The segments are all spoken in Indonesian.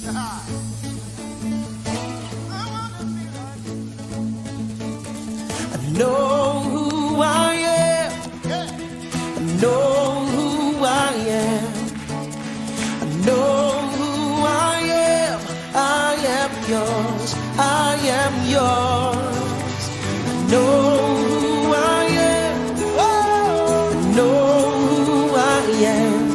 I know who I am. I know who I am. I know who I am. I am yours. I am yours. I know who I am. Oh, I know who I am.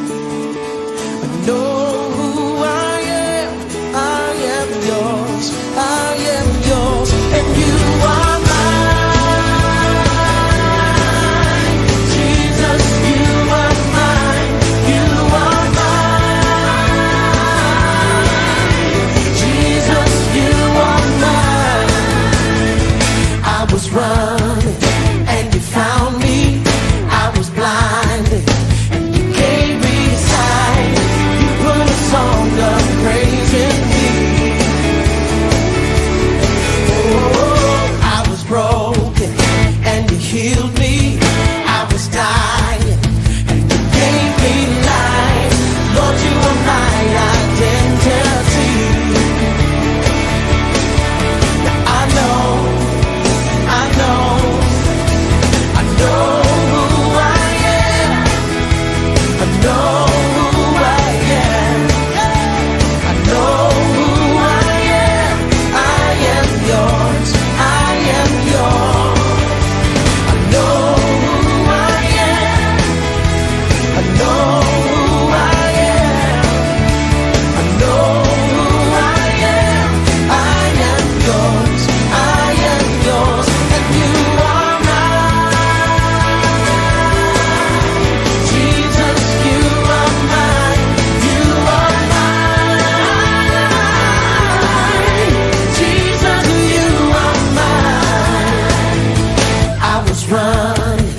I know who I am. I am yours. I am yours. And you are mine. Jesus, you are mine. You are mine. Jesus, you are mine. I was running and you found me. I was blinded and you gave me sight. You put a song of praise in me. Oh, I was broken and you healed me. I was dying and you gave me life. Lord, you are my identity. I know, I know, I know who I am. I know who I am. I know who I am. I am yours. I am yours. I know who I am. I know who I am. I know who I am. I am yours. I am yours. And you are mine. Jesus, you are mine. You are mine. Jesus, you are mine. I was running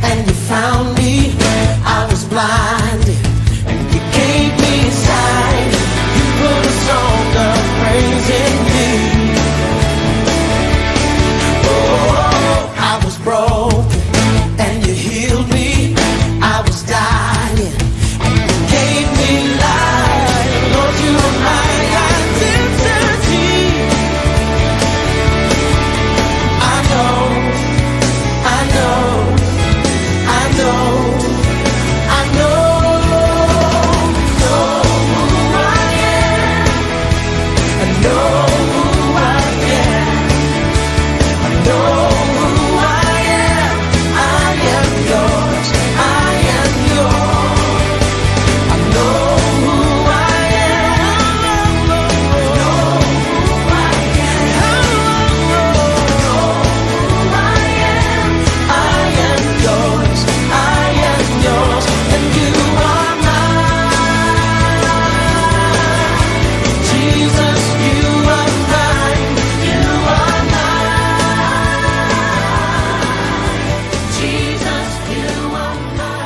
and you found me. I was blinded and you gave me sight. You put a song of praise in me. Oh, I was broken and you healed me. I was dying and you gave me life. Lord, you are my identity. I know, I know, I know, I know who I am. I know who I am. I know who I am. I am yours. I am yours. I know who I am. I know who I am. I know who I am. I am yours. I am yours. And you are mine. Jesus, you are mine. You are mine. Jesus, you are mine.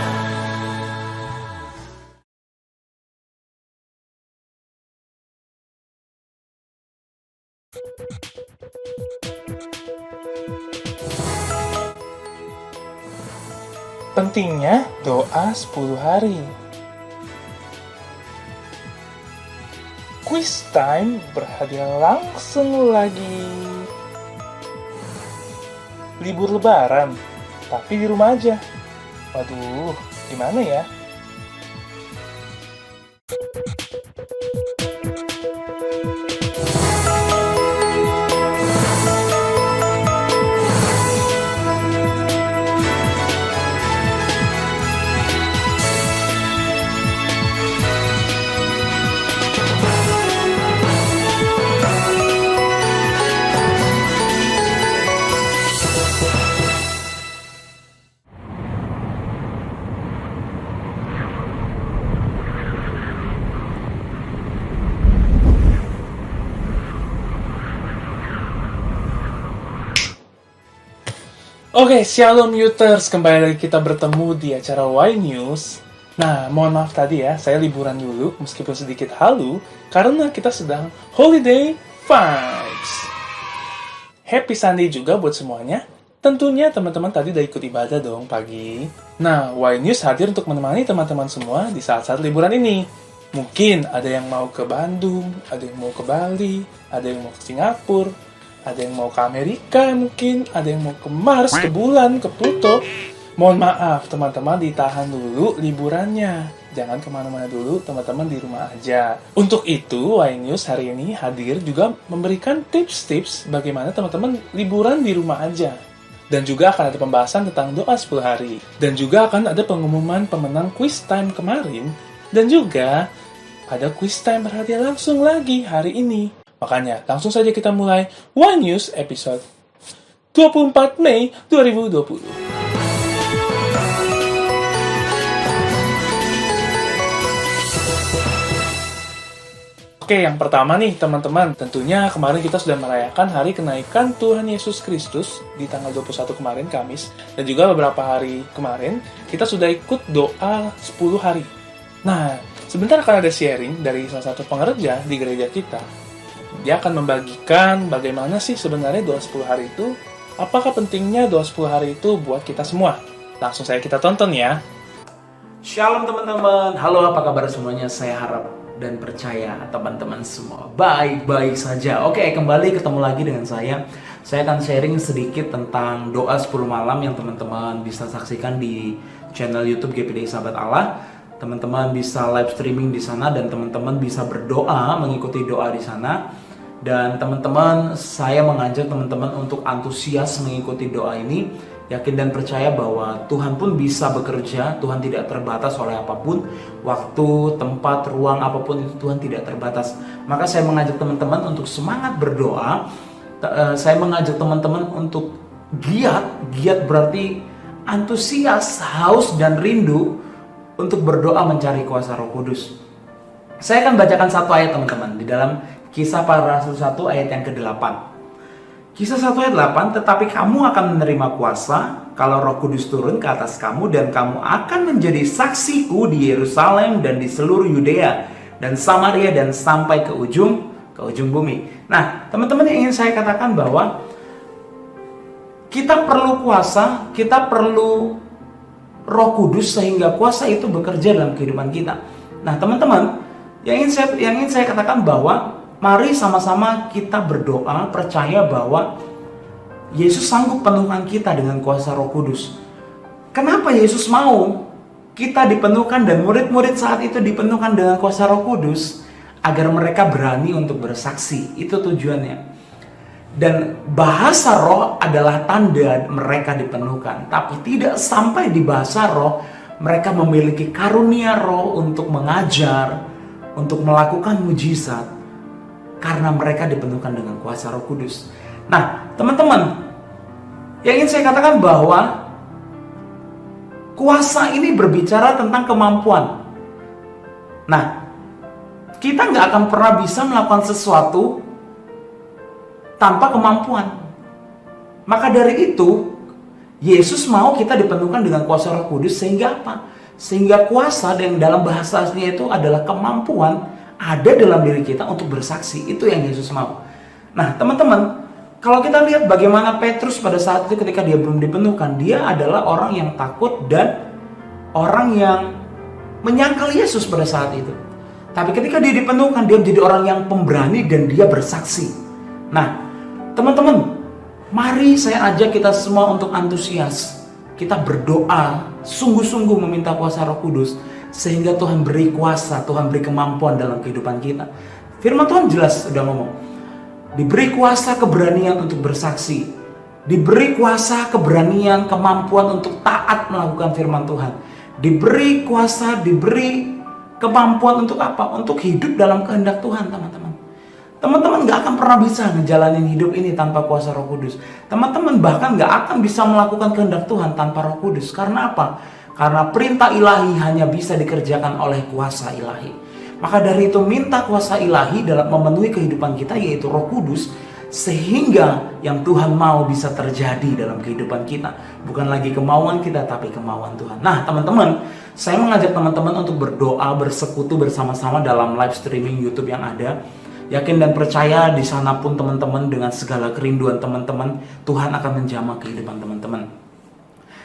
Pentingnya doa 10 hari. Quiz time berhadiah langsung lagi. Libur lebaran, tapi di rumah aja. Waduh, gimana ya? Oke, Shalom Uters, kembali lagi kita bertemu di acara Y News. Nah, mohon maaf tadi ya, saya liburan dulu, meskipun sedikit halu, karena kita sedang holiday vibes. Happy Sunday juga buat semuanya. Tentunya teman-teman tadi udah ikut ibadah dong pagi. Nah, Y News hadir untuk menemani teman-teman semua di saat-saat liburan ini. Mungkin ada yang mau ke Bandung, ada yang mau ke Bali, ada yang mau ke Singapura, ada yang mau ke Amerika mungkin, ada yang mau ke Mars, ke bulan, ke Pluto. Mohon maaf teman-teman, ditahan dulu liburannya. Jangan kemana-mana dulu, teman-teman di rumah aja. Untuk itu, Y-News hari ini hadir juga memberikan tips-tips bagaimana teman-teman liburan di rumah aja. Dan juga akan ada pembahasan tentang doa 10 hari. Dan juga akan ada pengumuman pemenang quiz time kemarin. Dan juga ada quiz time berhadiah langsung lagi hari ini. Makanya langsung saja kita mulai Y-News episode 24 Mei 2020. Oke, yang pertama nih teman-teman, tentunya kemarin kita sudah merayakan hari kenaikan Tuhan Yesus Kristus di tanggal 21 kemarin, Kamis. Dan juga beberapa hari kemarin, kita sudah ikut doa 10 hari. Nah, sebentar akan ada sharing dari salah satu pengerja di gereja kita. Dia akan membagikan bagaimana sih sebenarnya doa 10 hari itu, apakah pentingnya doa 10 hari itu buat kita semua. Langsung saja kita tonton ya. Shalom teman-teman, halo apa kabar semuanya? Saya harap dan percaya teman-teman semua baik-baik saja. Oke, kembali ketemu lagi dengan saya. Saya akan sharing sedikit tentang doa 10 malam yang teman-teman bisa saksikan di channel YouTube GPDI Sahabat Allah. Teman-teman bisa live streaming di sana dan teman-teman bisa berdoa, mengikuti doa di sana. Dan teman-teman, saya mengajak teman-teman untuk antusias mengikuti doa ini. Yakin dan percaya bahwa Tuhan pun bisa bekerja, Tuhan tidak terbatas oleh apapun, waktu, tempat, ruang, apapun itu Tuhan tidak terbatas. Maka saya mengajak teman-teman untuk semangat berdoa. Saya mengajak teman-teman untuk giat berarti antusias, haus dan rindu untuk berdoa mencari kuasa Roh Kudus. Saya akan bacakan satu ayat teman-teman di dalam Kisah Para Rasul 1 ayat yang ke-8. Kisah 1 ayat 8, tetapi kamu akan menerima kuasa kalau Roh Kudus turun ke atas kamu dan kamu akan menjadi saksiku di Yerusalem dan di seluruh Yudea dan Samaria dan sampai ke ujung bumi. Nah, teman-teman yang ingin saya katakan bahwa kita perlu kuasa, kita perlu Roh Kudus sehingga kuasa itu bekerja dalam kehidupan kita. Nah, teman-teman, yang ingin saya katakan bahwa mari sama-sama kita berdoa, percaya bahwa Yesus sanggup penuhkan kita dengan kuasa Roh Kudus. Kenapa Yesus mau kita dipenuhkan dan murid-murid saat itu dipenuhkan dengan kuasa Roh Kudus? Agar mereka berani untuk bersaksi, itu tujuannya. Dan bahasa roh adalah tanda mereka dipenuhkan. Tapi tidak sampai di bahasa roh, mereka memiliki karunia roh untuk mengajar, untuk melakukan mujizat. Karena mereka dipenuhkan dengan kuasa Roh Kudus. Nah, teman-teman, yang ingin saya katakan bahwa kuasa ini berbicara tentang kemampuan. Nah, kita nggak akan pernah bisa melakukan sesuatu tanpa kemampuan. Maka dari itu, Yesus mau kita dipenuhkan dengan kuasa Roh Kudus sehingga apa? Sehingga kuasa yang dalam bahasa aslinya itu adalah kemampuan ada dalam diri kita untuk bersaksi. Itu yang Yesus mau. Nah, teman-teman, kalau kita lihat bagaimana Petrus pada saat itu ketika dia belum dipenuhkan, dia adalah orang yang takut dan orang yang menyangkal Yesus pada saat itu. Tapi ketika dia dipenuhkan, dia menjadi orang yang pemberani dan dia bersaksi. Nah, teman-teman, mari saya ajak kita semua untuk antusias. Kita berdoa, sungguh-sungguh meminta kuasa Roh Kudus, sehingga Tuhan beri kuasa, Tuhan beri kemampuan dalam kehidupan kita. Firman Tuhan jelas sudah ngomong, diberi kuasa keberanian untuk bersaksi, diberi kuasa keberanian, kemampuan untuk taat melakukan firman Tuhan, diberi kuasa, diberi kemampuan untuk apa? Untuk hidup dalam kehendak Tuhan, teman-teman. Teman-teman gak akan pernah bisa ngejalanin hidup ini tanpa kuasa Roh Kudus. Teman-teman bahkan gak akan bisa melakukan kehendak Tuhan tanpa Roh Kudus. Karena apa? Karena perintah ilahi hanya bisa dikerjakan oleh kuasa ilahi. Maka dari itu minta kuasa ilahi dalam memenuhi kehidupan kita, yaitu Roh Kudus, sehingga yang Tuhan mau bisa terjadi dalam kehidupan kita. Bukan lagi kemauan kita, tapi kemauan Tuhan. Nah, teman-teman, saya mengajak teman-teman untuk berdoa, bersekutu bersama-sama dalam live streaming YouTube yang ada. Yakin dan percaya di sana pun teman-teman, dengan segala kerinduan teman-teman, Tuhan akan menjamah kehidupan teman-teman.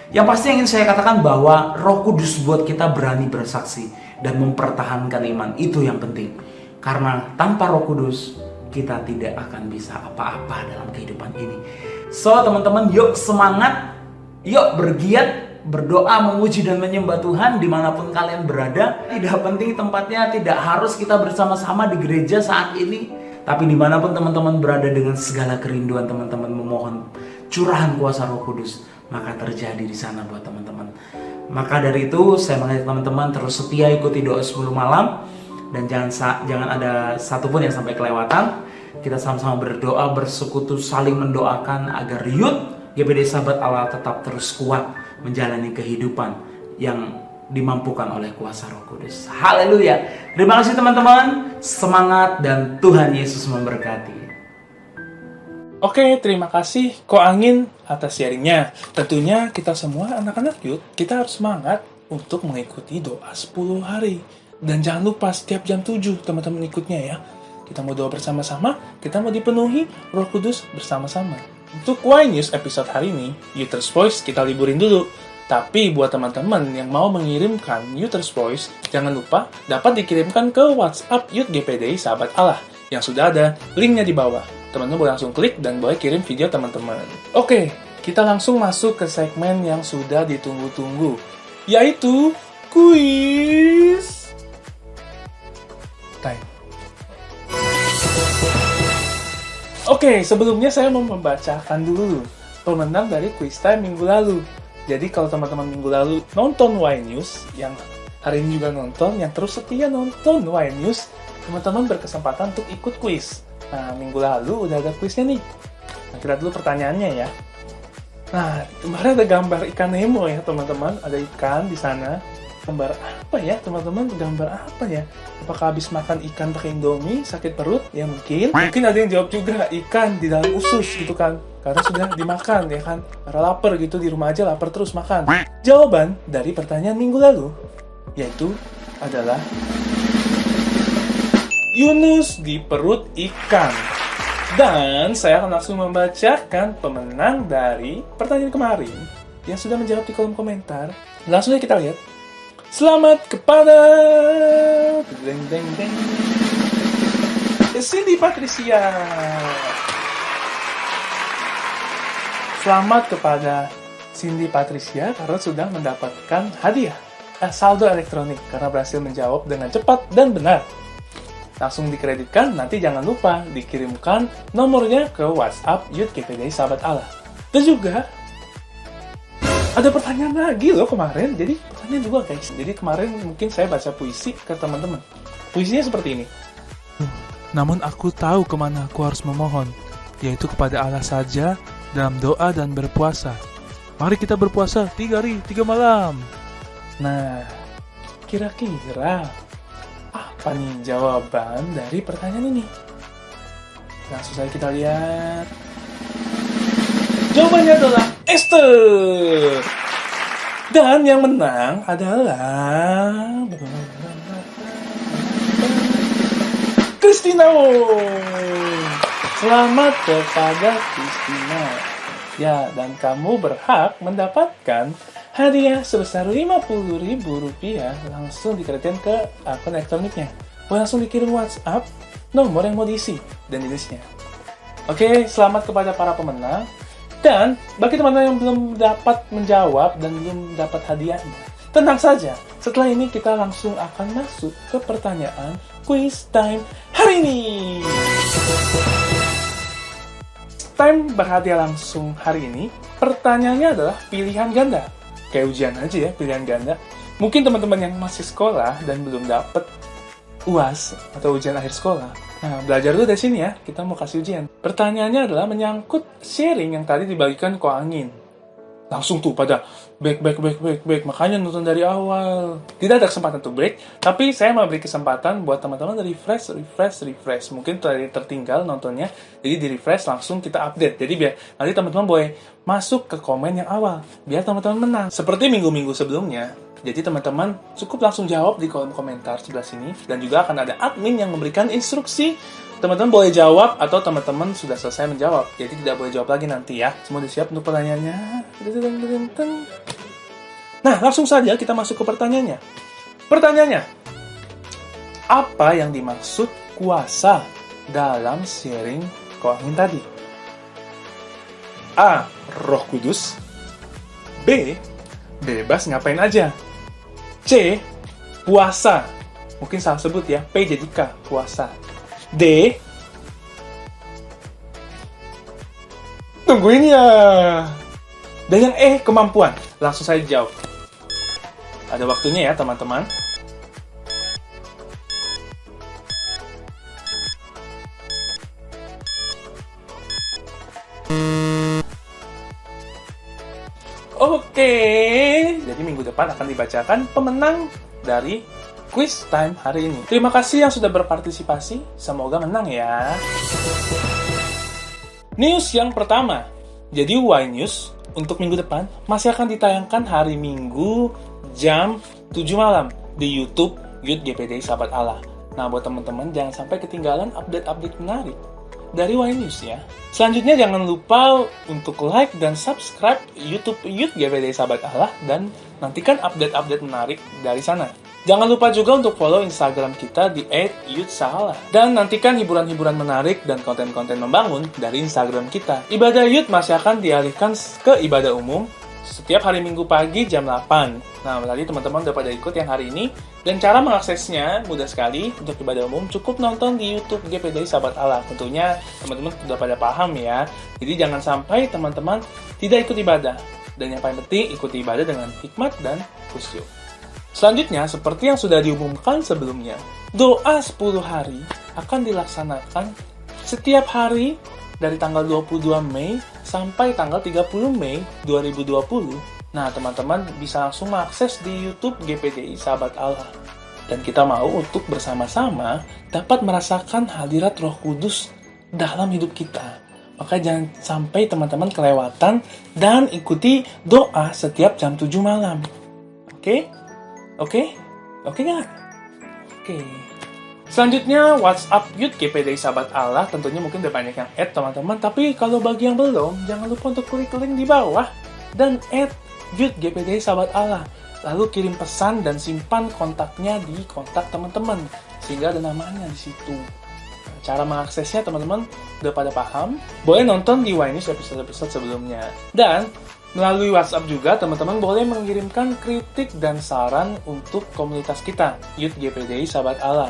Yang pasti ingin saya katakan bahwa Roh Kudus buat kita berani bersaksi. dan mempertahankan iman. Itu yang penting. Karena tanpa Roh Kudus kita tidak akan bisa apa-apa dalam kehidupan ini. So teman-teman, yuk semangat, yuk bergiat, berdoa, memuji dan menyembah Tuhan dimanapun kalian berada. Tidak penting tempatnya, tidak harus kita bersama-sama di gereja saat ini, tapi dimanapun teman-teman berada dengan segala kerinduan teman-teman memohon curahan kuasa Roh Kudus, maka terjadi di sana buat teman-teman. Maka dari itu saya mengajak teman-teman terus setia ikuti doa 10 malam, dan jangan ada satupun yang sampai kelewatan. Kita sama-sama berdoa, bersekutu, saling mendoakan agar Youth GPD Sahabat Allah tetap terus kuat menjalani kehidupan yang dimampukan oleh kuasa Roh Kudus. Haleluya. Terima kasih teman-teman. Semangat dan Tuhan Yesus memberkati. Oke, terima kasih Ko Angin atas sharingnya. Tentunya kita semua anak-anak Youth, kita harus semangat untuk mengikuti doa 10 hari. Dan jangan lupa setiap jam 7 teman-teman ikutnya ya. Kita mau doa bersama-sama, kita mau dipenuhi Roh Kudus bersama-sama. Untuk Y News episode hari ini, Youthers Voice kita liburin dulu. Tapi buat teman-teman yang mau mengirimkan Youthers Voice, jangan lupa dapat dikirimkan ke WhatsApp Youth GPD Sahabat Allah yang sudah ada linknya di bawah. Teman-teman boleh langsung klik dan boleh kirim video teman-teman. Oke, kita langsung masuk ke segmen yang sudah ditunggu-tunggu, yaitu quiz time. Oke, sebelumnya saya mau membacakan dulu pemenang dari quiz time minggu lalu. Jadi kalau teman-teman minggu lalu nonton Y News, yang hari ini juga nonton, yang terus setia nonton Y News, teman-teman berkesempatan untuk ikut quiz. Nah, minggu lalu udah ada quiznya nih. Nah, kita dulu pertanyaannya ya. Nah, kemarin ada gambar ikan Nemo ya teman-teman, ada ikan di sana. Gambar apa ya teman-teman? Gambar apa ya? Apakah habis makan ikan pakai Indomie, sakit perut? Ya mungkin. Mungkin ada yang jawab juga ikan di dalam usus gitu kan. Karena sudah dimakan ya kan. Karena lapar gitu, di rumah aja lapar terus makan. Jawaban dari pertanyaan minggu lalu yaitu adalah Yunus di perut ikan. Dan saya akan langsung membacakan pemenang dari pertanyaan kemarin yang sudah menjawab di kolom komentar. Langsung aja kita lihat. Selamat kepada Cindy Patricia. Selamat kepada Cindy Patricia karena sudah mendapatkan hadiah saldo elektronik karena berhasil menjawab dengan cepat dan benar. Langsung dikreditkan, nanti jangan lupa dikirimkan nomornya ke WhatsApp Youth GPD Sahabat Allah. Dan juga ada pertanyaan lagi loh kemarin, jadi pertanyaan juga guys. Jadi kemarin mungkin saya baca puisi ke teman-teman. Puisinya seperti ini. Namun aku tahu kemana aku harus memohon, yaitu kepada Allah saja dalam doa dan berpuasa. Mari kita berpuasa 3 hari 3 malam. Nah, kira-kira apa nih jawaban dari pertanyaan ini? Langsung saja kita lihat. Jawabannya adalah Esther. Dan yang menang adalah Christina. Selamat kepada Christina. Ya, dan kamu berhak mendapatkan hadiah sebesar Rp50.000 langsung dikreditkan ke akun elektroniknya. Boleh langsung dikirim WhatsApp nomor yang mau diisi dan listnya. Oke, selamat kepada para pemenang. Dan bagi teman-teman yang belum dapat menjawab dan belum dapat hadiahnya, tenang saja. Setelah ini kita langsung akan masuk ke pertanyaan quiz time hari ini. Time berhadiah langsung hari ini. Pertanyaannya adalah pilihan ganda. Kayak ujian aja ya, pilihan ganda. Mungkin teman-teman yang masih sekolah dan belum dapat UAS atau ujian akhir sekolah. Nah, belajar dulu dari sini ya, kita mau kasih ujian. Pertanyaannya adalah menyangkut sharing yang tadi dibagikan Ko Angin. Langsung tuh pada back. Makanya nonton dari awal. Tidak ada kesempatan untuk break, tapi saya mau beri kesempatan buat teman-teman refresh. Mungkin tadi tertinggal nontonnya, jadi di refresh langsung kita update. Jadi biar nanti teman-teman boleh masuk ke komen yang awal, biar teman-teman menang. Seperti minggu-minggu sebelumnya. Jadi teman-teman cukup langsung jawab di kolom komentar sebelah sini. Dan juga akan ada admin yang memberikan instruksi. Teman-teman boleh jawab atau teman-teman sudah selesai menjawab. Jadi tidak boleh jawab lagi nanti ya. Semua udah siap untuk pertanyaannya? Nah, langsung saja kita masuk ke pertanyaannya. Pertanyaannya, apa yang dimaksud kuasa dalam sharing koangin tadi? A. Roh Kudus. B. Bebas ngapain aja. C. Puasa. Mungkin salah sebut ya, P jadi K, puasa. D. Tungguin ya. Dan yang E, kemampuan. Langsung saya jawab. Ada waktunya ya teman-teman. Oke, jadi minggu depan akan dibacakan pemenang dari quiz time hari ini. Terima kasih yang sudah berpartisipasi, semoga menang ya. News yang pertama, jadi Y News untuk minggu depan masih akan ditayangkan hari Minggu jam 7 malam di YouTube Youth GPD Sahabat Allah. Nah, buat teman-teman jangan sampai ketinggalan update-update menarik dari Y News ya. Selanjutnya jangan lupa untuk like dan subscribe YouTube Youth GPD Sahabat Allah dan nantikan update-update menarik dari sana. Jangan lupa juga untuk follow Instagram kita di @youthsahalah dan nantikan hiburan-hiburan menarik dan konten-konten membangun dari Instagram kita. Ibadah Youth masih akan dialihkan ke ibadah umum setiap hari Minggu pagi jam 8. Nah, tadi teman-teman udah pada ikut yang hari ini. Dan cara mengaksesnya mudah sekali. Untuk ibadah umum cukup nonton di YouTube GPD Sahabat Allah. Tentunya teman-teman sudah pada paham ya. Jadi jangan sampai teman-teman tidak ikut ibadah. Dan yang paling penting ikuti ibadah dengan hikmat dan khusyuk. Selanjutnya, seperti yang sudah diumumkan sebelumnya, doa 10 hari akan dilaksanakan setiap hari dari tanggal 22 Mei sampai tanggal 30 Mei 2020. Nah, teman-teman bisa langsung mengakses di YouTube GPDI Sahabat Allah. Dan kita mau untuk bersama-sama dapat merasakan hadirat Roh Kudus dalam hidup kita. Maka jangan sampai teman-teman kelewatan dan ikuti doa setiap jam 7 malam. Oke? Oke? Oke nggak? Oke. Selanjutnya, WhatsApp Youth GPD Sahabat Allah. Tentunya mungkin udah banyak yang add teman-teman. Tapi kalau bagi yang belum, jangan lupa untuk klik link di bawah dan add Youth GPD Sahabat Allah. Lalu kirim pesan dan simpan kontaknya di kontak teman-teman. Sehingga ada namanya di situ. Cara mengaksesnya teman-teman udah pada paham. Boleh nonton di YNews episode-episode sebelumnya. Dan melalui WhatsApp juga, teman-teman boleh mengirimkan kritik dan saran untuk komunitas kita, Youth GPDI Sahabat Allah.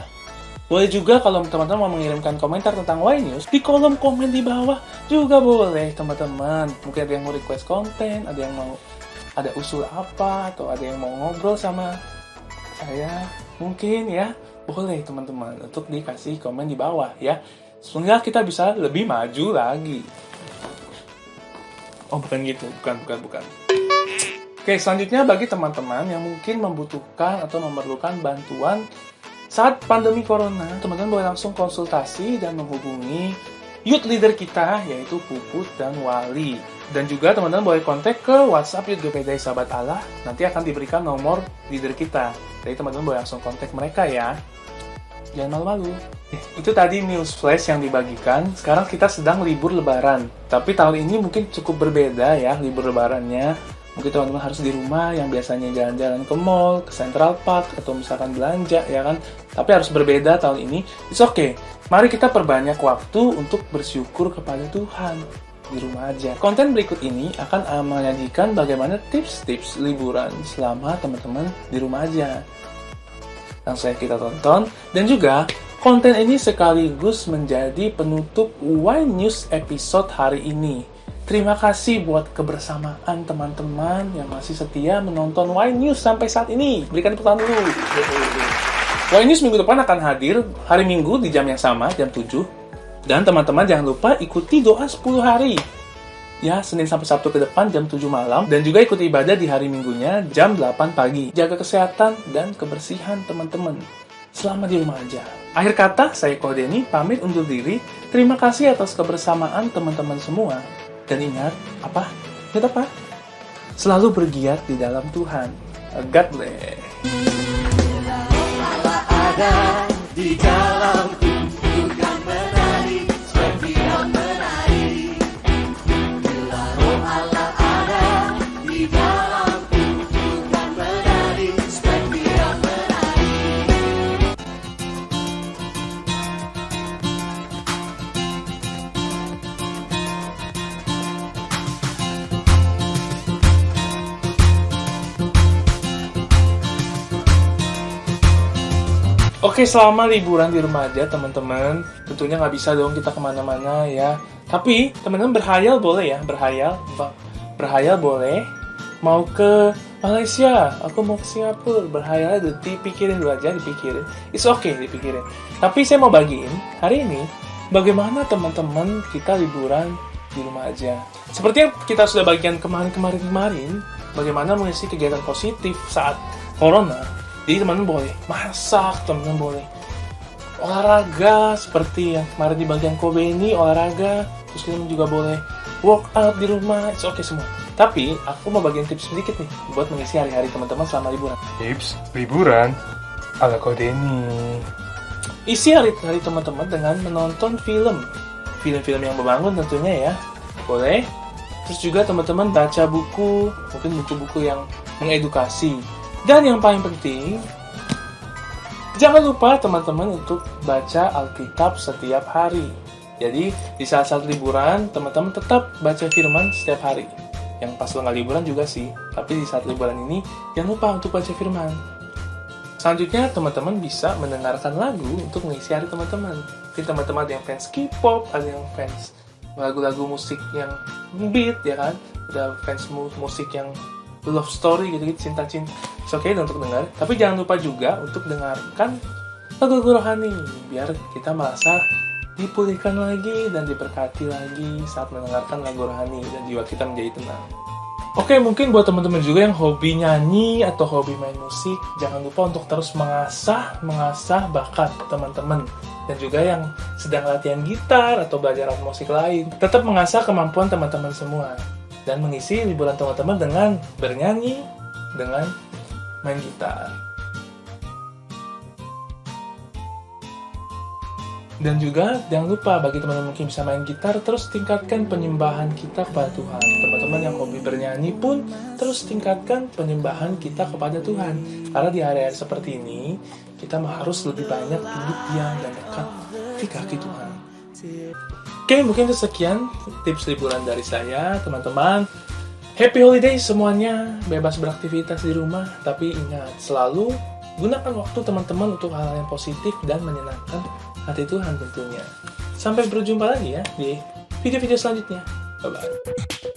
Boleh juga kalau teman-teman mau mengirimkan komentar tentang Y News di kolom komen di bawah juga boleh, teman-teman. Mungkin ada yang mau request konten, ada yang mau ada usul apa, atau ada yang mau ngobrol sama saya, mungkin ya. Boleh, teman-teman, untuk dikasih komen di bawah ya. Sehingga kita bisa lebih maju lagi. Oh, bukan gitu. Bukan. Oke, selanjutnya bagi teman-teman yang mungkin membutuhkan atau memerlukan bantuan saat pandemi corona, teman-teman boleh langsung konsultasi dan menghubungi youth leader kita, yaitu Puput dan Wali. Dan juga teman-teman boleh kontak ke WhatsApp Youth GPD Sahabat Allah, nanti akan diberikan nomor leader kita. Jadi teman-teman boleh langsung kontak mereka ya. Jangan malu-malu. Itu tadi news flash yang dibagikan. Sekarang kita sedang libur lebaran. Tapi tahun ini mungkin cukup berbeda ya libur lebarannya. Mungkin teman-teman harus di rumah yang biasanya jalan-jalan ke mall, ke Central Park, atau misalkan belanja ya kan. Tapi harus berbeda tahun ini. It's okay. Mari kita perbanyak waktu untuk bersyukur kepada Tuhan di rumah aja. Konten berikut ini akan menyajikan bagaimana tips-tips liburan selama teman-teman di rumah aja. Langsung kita tonton. Dan juga konten ini sekaligus menjadi penutup Y News episode hari ini. Terima kasih buat kebersamaan teman-teman yang masih setia menonton Y News sampai saat ini. Berikan tepuk tangan dulu. Y News minggu depan akan hadir hari Minggu di jam yang sama, jam 7. Dan teman-teman jangan lupa ikuti doa 10 hari. Ya, Senin sampai Sabtu ke depan jam 7 malam. Dan juga ikuti ibadah di hari Minggunya jam 8 pagi. Jaga kesehatan dan kebersihan teman-teman. Selama di rumah aja. Akhir kata, saya Kodeni pamit undur diri. Terima kasih atas kebersamaan teman-teman semua. Dan ingat, apa? Ingat apa? Selalu bergiat di dalam Tuhan. God bless. Ada di dalam Oke, selama liburan di rumah aja teman-teman, tentunya nggak bisa dong kita kemana-mana ya. Tapi teman-teman berhayal boleh ya, berhayal boleh. Mau ke Malaysia, aku mau ke Singapura, berhayal aja, dipikirin dulu aja, dipikirin. It's okay dipikirin. Tapi saya mau bagiin hari ini bagaimana teman-teman kita liburan di rumah aja. Seperti yang kita sudah bagikan kemarin, bagaimana mengisi kegiatan positif saat corona. Jadi teman-teman boleh masak, teman-teman boleh olahraga seperti yang kemarin di bagian Kobe ini, olahraga. Terus teman juga boleh workout di rumah, it's okay semua. Tapi aku mau bagiin tips sedikit nih buat mengisi hari-hari teman-teman selama liburan. Tips liburan ala Kode ini. Isi hari-hari teman-teman dengan menonton film-film yang membangun tentunya ya, boleh. Terus juga teman-teman baca buku, mungkin buku-buku yang mengedukasi. Dan yang paling penting, jangan lupa teman-teman untuk baca Alkitab setiap hari. Jadi di saat-saat liburan, teman-teman tetap baca firman setiap hari. Yang pas nggak liburan juga sih, tapi di saat liburan ini jangan lupa untuk baca firman. Selanjutnya teman-teman bisa mendengarkan lagu untuk mengisi hari teman-teman. Mungkin teman-teman ada yang fans K-pop, ada yang fans lagu-lagu musik yang beat ya kan, ada fans musik yang love story gitu-gitu, cinta-cinta. It's okay untuk dengar, tapi jangan lupa juga untuk dengarkan lagu-lagu rohani biar kita merasa dipulihkan lagi dan diberkati lagi saat mendengarkan lagu rohani dan jiwa kita menjadi tenang. Oke, mungkin buat teman-teman juga yang hobi nyanyi atau hobi main musik, jangan lupa untuk terus mengasah bakat teman-teman. Dan juga yang sedang latihan gitar atau belajar alat musik lain, tetap mengasah kemampuan teman-teman semua. Dan mengisi liburan teman-teman dengan bernyanyi, dengan main gitar. Dan juga jangan lupa bagi teman-teman mungkin bisa main gitar, terus tingkatkan penyembahan kita kepada Tuhan. Teman-teman yang hobi bernyanyi pun terus tingkatkan penyembahan kita kepada Tuhan. Karena di hari-hari seperti ini, kita harus lebih banyak duduk diam dan dekat di kaki Tuhan. Oke, mungkin itu sekian tips liburan dari saya, teman-teman. Happy holiday semuanya, bebas beraktivitas di rumah. Tapi ingat, selalu gunakan waktu teman-teman untuk hal-hal yang positif dan menyenangkan hati Tuhan tentunya. Sampai berjumpa lagi ya di video-video selanjutnya. Bye-bye.